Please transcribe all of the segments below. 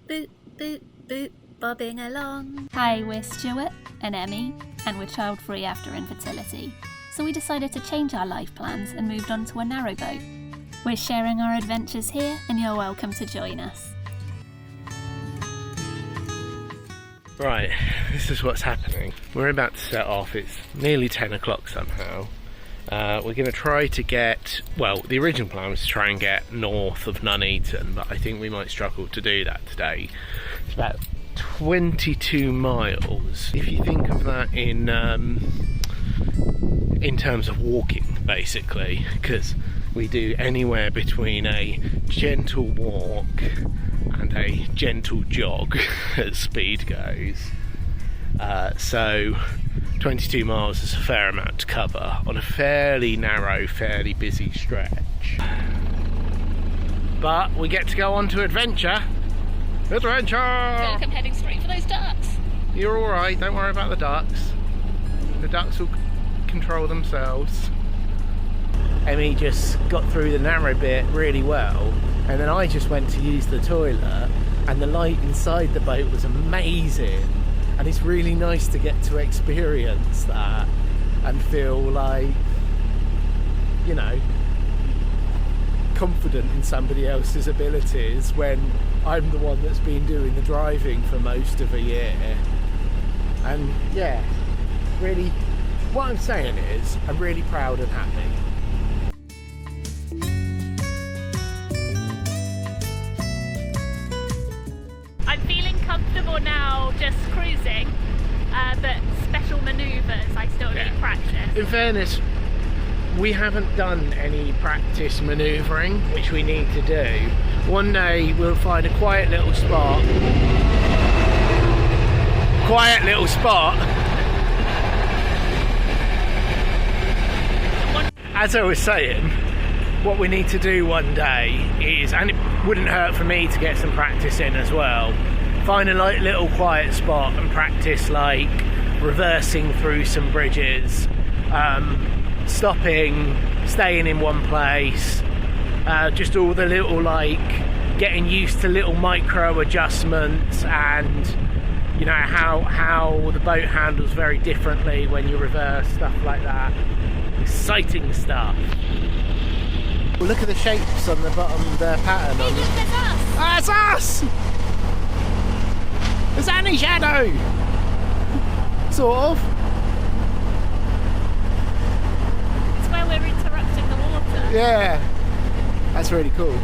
boot, boot, boot, bobbing along. Hi, we're Stuart and Emmie, and we're child-free after infertility. So we decided to change our life plans and moved on to a narrowboat. We're sharing our adventures here, and you're welcome to join us. Right, this is what's happening. We're about to set off. It's nearly 10 o'clock somehow. We're going to try to get, well, the original plan was to try and get north of Nuneaton, but I think we might struggle to do that today. It's about 22 miles. If you think of that in terms of walking, basically, because we do anywhere between a gentle walk and a gentle jog as speed goes. So 22 miles is a fair amount to cover on a fairly narrow, fairly busy stretch. But we get to go on to adventure! Adventure! I feel like I'm heading straight for those ducks. You're alright, don't worry about the ducks. The ducks will control themselves. Emmie just got through the narrow bit really well, and then I just went to use the toilet, and the light inside the boat was amazing, and it's really nice to get to experience that and feel like, you know, confident in somebody else's abilities when I'm the one that's been doing the driving for most of a year. And yeah, really, what I'm saying is I'm really proud and happy. I'm feeling comfortable now just cruising, but special manoeuvres I still need practice. In fairness, we haven't done any practice manoeuvring, which we need to do. One day we'll find a quiet little spot. As I was saying, what we need to do one day is, and it wouldn't hurt for me to get some practice in as well, find a little quiet spot and practice like reversing through some bridges, stopping, staying in one place, just all the little like getting used to little micro adjustments, and you know how the boat handles very differently when you reverse, stuff like that. Exciting stuff. Well, look at the shapes on the bottom, the pattern on. Look, there's us! Ah, it's us! There's Annie Shadow! Sort of. It's where we're interrupting the water. Yeah. That's really cool.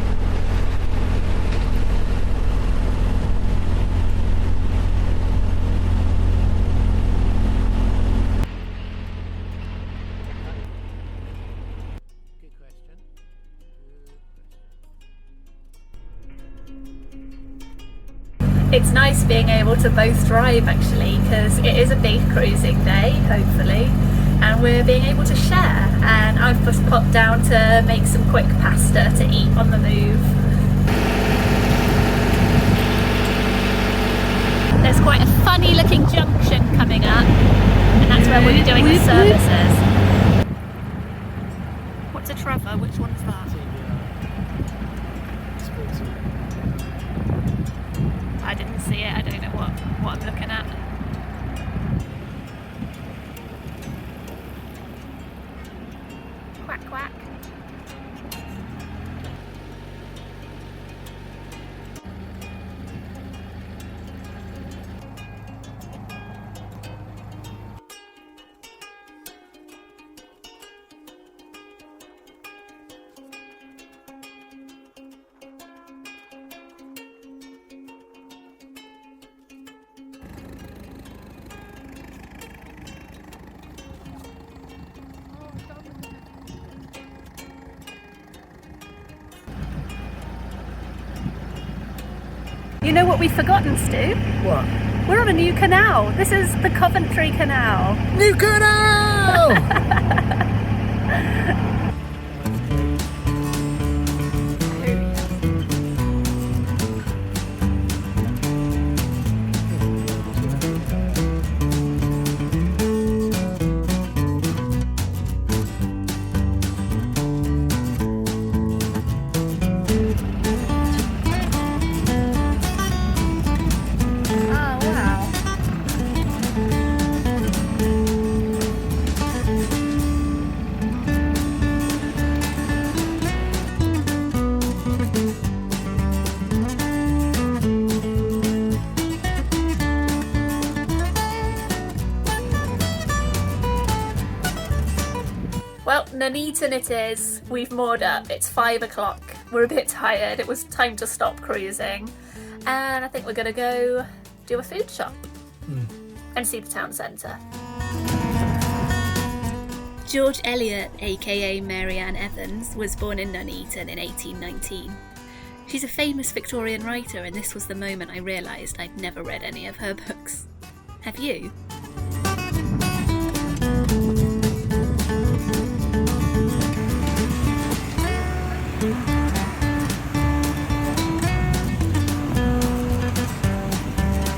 It's nice being able to both drive actually, because it is a big cruising day, hopefully, and we're being able to share. And I've just popped down to make some quick pasta to eat on the move. There's quite a funny looking junction coming up, and that's where we'll be doing the services. What's a Trevor? Which one's that? I didn't see it, I don't know what I'm looking at. Quack quack. You know what we've forgotten, Stu? What? We're on a new canal. This is the Coventry Canal. New canal! Nuneaton it is. We've moored up. It's 5 o'clock. We're a bit tired. It was time to stop cruising. And I think we're going to go do a food shop and see the town centre. George Eliot, aka Mary Ann Evans, was born in Nuneaton in 1819. She's a famous Victorian writer, and this was the moment I realised I'd never read any of her books. Have you?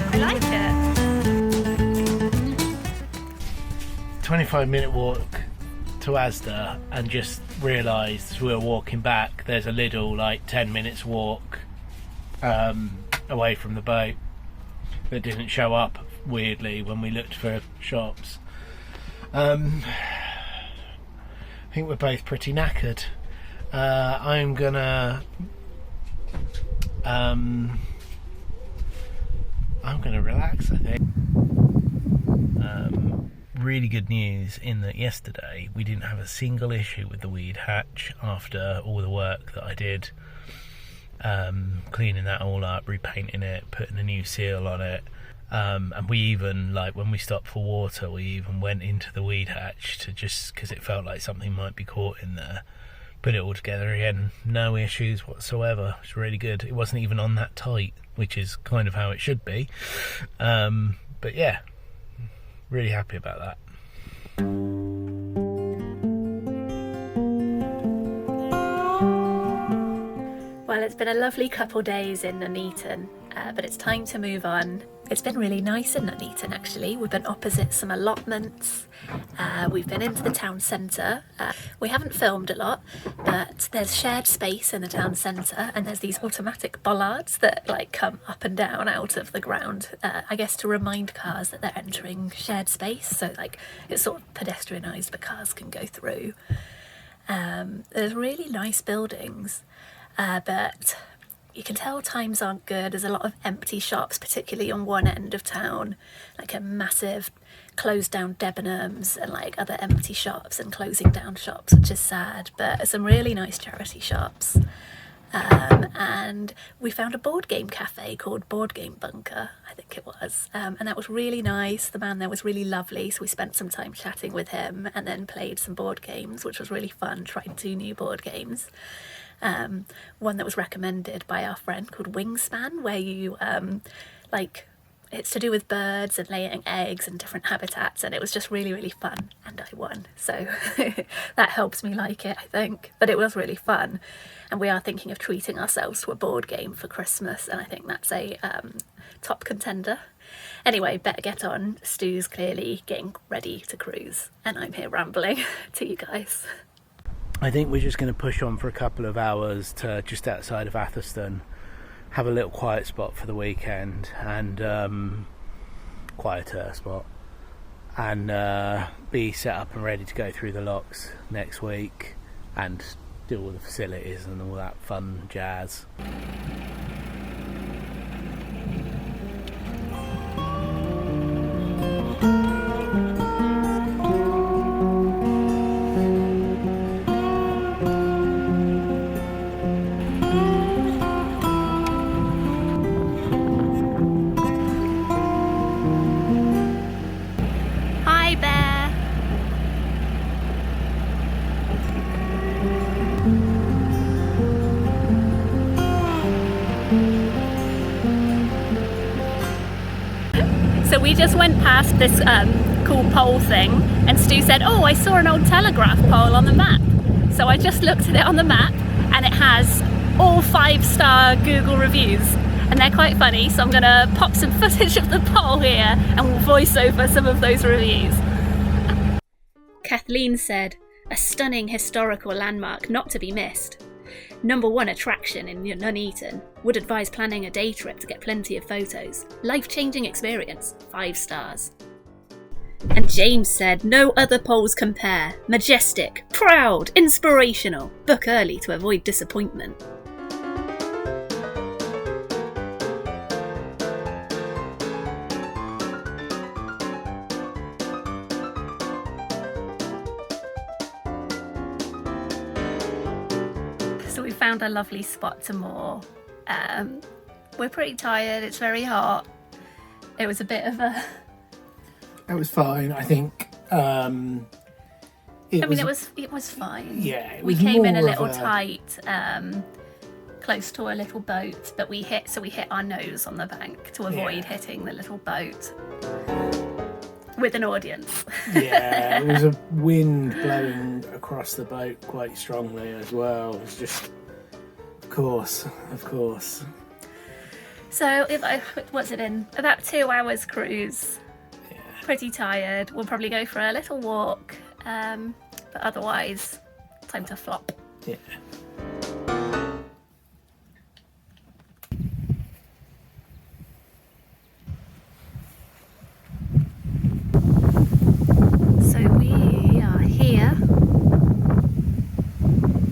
I like it. 25-minute walk to Asda, and just realised as we were walking back there's a little 10 minutes walk away from the boat that didn't show up weirdly when we looked for shops. I think we're both pretty knackered. I'm gonna relax, I think. Really good news in that yesterday we didn't have a single issue with the weed hatch after all the work that I did, cleaning that all up, repainting it, putting a new seal on it, and we even, when we stopped for water, we even went into the weed hatch to, just because it felt like something might be caught in there, put it all together again. No issues whatsoever. It's really good. It wasn't even on that tight, which is kind of how it should be, but yeah, really happy about that. Well, it's been a lovely couple days in Nuneaton, but it's time to move on. It's been really nice in Nuneaton, actually. We've been opposite some allotments. We've been into the town centre. We haven't filmed a lot, but there's shared space in the town centre, and there's these automatic bollards that come up and down out of the ground, I guess to remind cars that they're entering shared space. So it's sort of pedestrianised, but cars can go through. There's really nice buildings, but you can tell times aren't good. There's a lot of empty shops, particularly on one end of town, a massive closed down Debenhams and other empty shops and closing down shops, which is sad, but some really nice charity shops. And we found a board game cafe called Board Game Bunker, I think it was, and that was really nice. The man there was really lovely, so we spent some time chatting with him and then played some board games, which was really fun, trying 2 new board games. One that was recommended by our friend called Wingspan, where you it's to do with birds and laying eggs and different habitats, and it was just really, really fun, and I won, so that helps me like it, I think. But it was really fun, and we are thinking of treating ourselves to a board game for Christmas, and I think that's a top contender. Anyway, better get on. Stu's clearly getting ready to cruise, and I'm here rambling to you guys. I think we're just going to push on for a couple of hours to just outside of Atherstone, have a little quiet spot for the weekend, and quieter spot, and be set up and ready to go through the locks next week and do all the facilities and all that fun jazz. So we just went past this cool pole thing, and Stu said, "Oh, I saw an old telegraph pole on the map." So I just looked at it on the map, and it has all 5-star Google reviews, and they're quite funny. So I'm gonna pop some footage of the pole here, and we'll voice over some of those reviews. Kathleen said, "A stunning historical landmark not to be missed. #1 attraction in Nuneaton. Would advise planning a day trip to get plenty of photos. Life-changing experience. 5 stars." And James said, "No other poles compare. Majestic, proud, inspirational. Book early to avoid disappointment." found a lovely spot to moor. We're pretty tired, it's very hot. It was a bit of a... It was fine, I think. It was fine. Yeah, we came in a little tight, close to a little boat, but we hit our nose on the bank to avoid hitting the little boat with an audience. Yeah, there was a wind blowing across the boat quite strongly as well. It was just, of course. So what's it in? About 2 hours cruise. Yeah. Pretty tired. We'll probably go for a little walk. But otherwise, time to flop. Yeah. So we are here,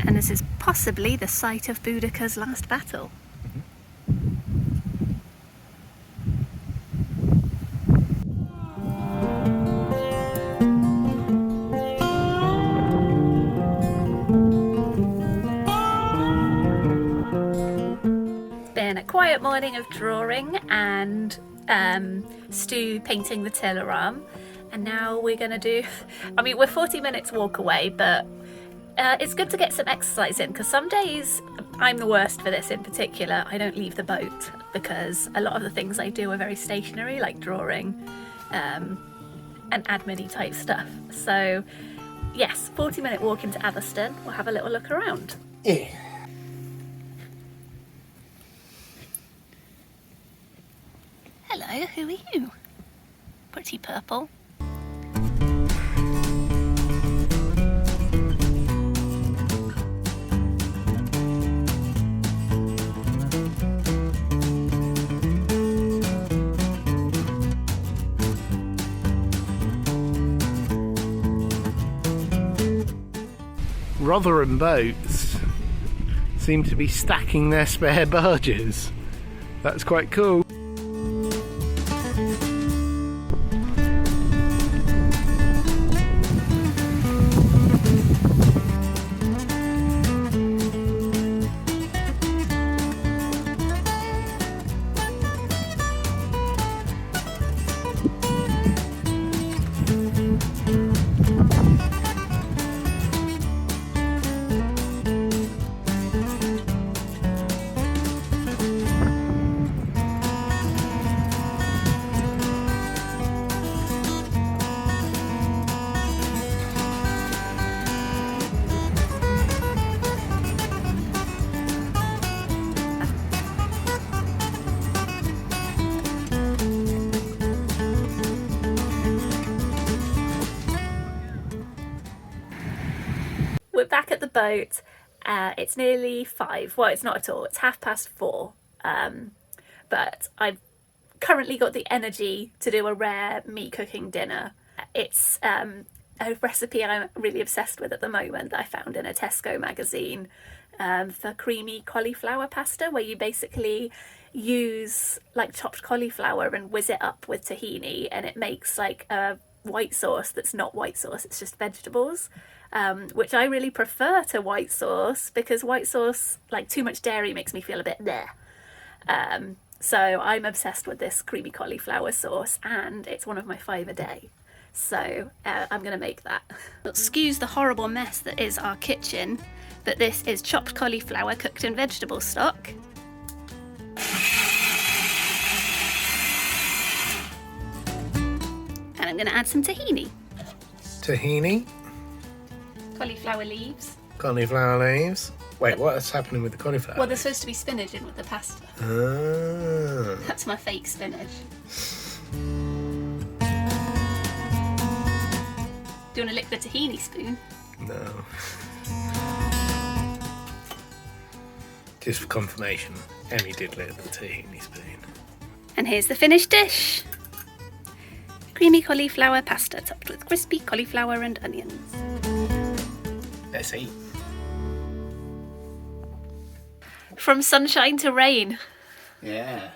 and this is possibly the site of Boudicca's last battle. Quiet morning of drawing and Stu painting the tiller arm, and now we're gonna do, we're 40 minutes walk away, but it's good to get some exercise in, because some days I'm the worst for this. In particular, I don't leave the boat because a lot of the things I do are very stationary, like drawing and admin-y type stuff. So yes, 40-minute walk into Atherstone. We'll have a little look around. Yeah. Hello, who are you? Pretty purple. Rotherham boats seem to be stacking their spare barges. That's quite cool. We're back at the boat. It's nearly 5. Well, it's not at all. It's 4:30. But I've currently got the energy to do a rare me cooking dinner. It's a recipe I'm really obsessed with at the moment that I found in a Tesco magazine for creamy cauliflower pasta, where you basically use like chopped cauliflower and whiz it up with tahini, and it makes like a white sauce that's not white sauce, it's just vegetables. Which I really prefer to white sauce, because white sauce, like too much dairy, makes me feel a bit bleh. So I'm obsessed with this creamy cauliflower sauce, and it's one of my 5 a day. So I'm gonna make that. Excuse the horrible mess that is our kitchen, but this is chopped cauliflower cooked in vegetable stock. And I'm gonna add some tahini. Tahini? Cauliflower leaves. Cauliflower leaves. Wait, what's happening with the cauliflower? Well, there's supposed to be spinach in with the pasta. Ah. That's my fake spinach. Do you want to lick the tahini spoon? No. Just for confirmation, Emmie did lick the tahini spoon. And here's the finished dish. Creamy cauliflower pasta topped with crispy cauliflower and onions. Let's eat. From sunshine to rain. Yeah.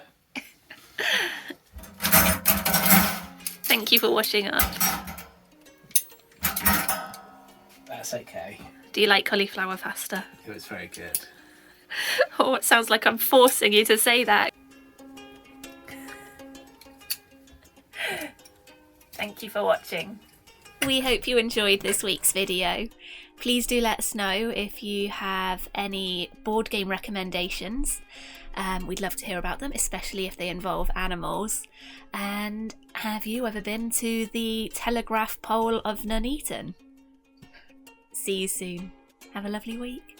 Thank you for washing up. That's okay. Do you like cauliflower pasta? It was very good. Oh, it sounds like I'm forcing you to say that. Thank you for watching. We hope you enjoyed this week's video. Please do let us know if you have any board game recommendations. We'd love to hear about them, especially if they involve animals. And have you ever been to the Telegraph Pole of Nuneaton? See you soon. Have a lovely week.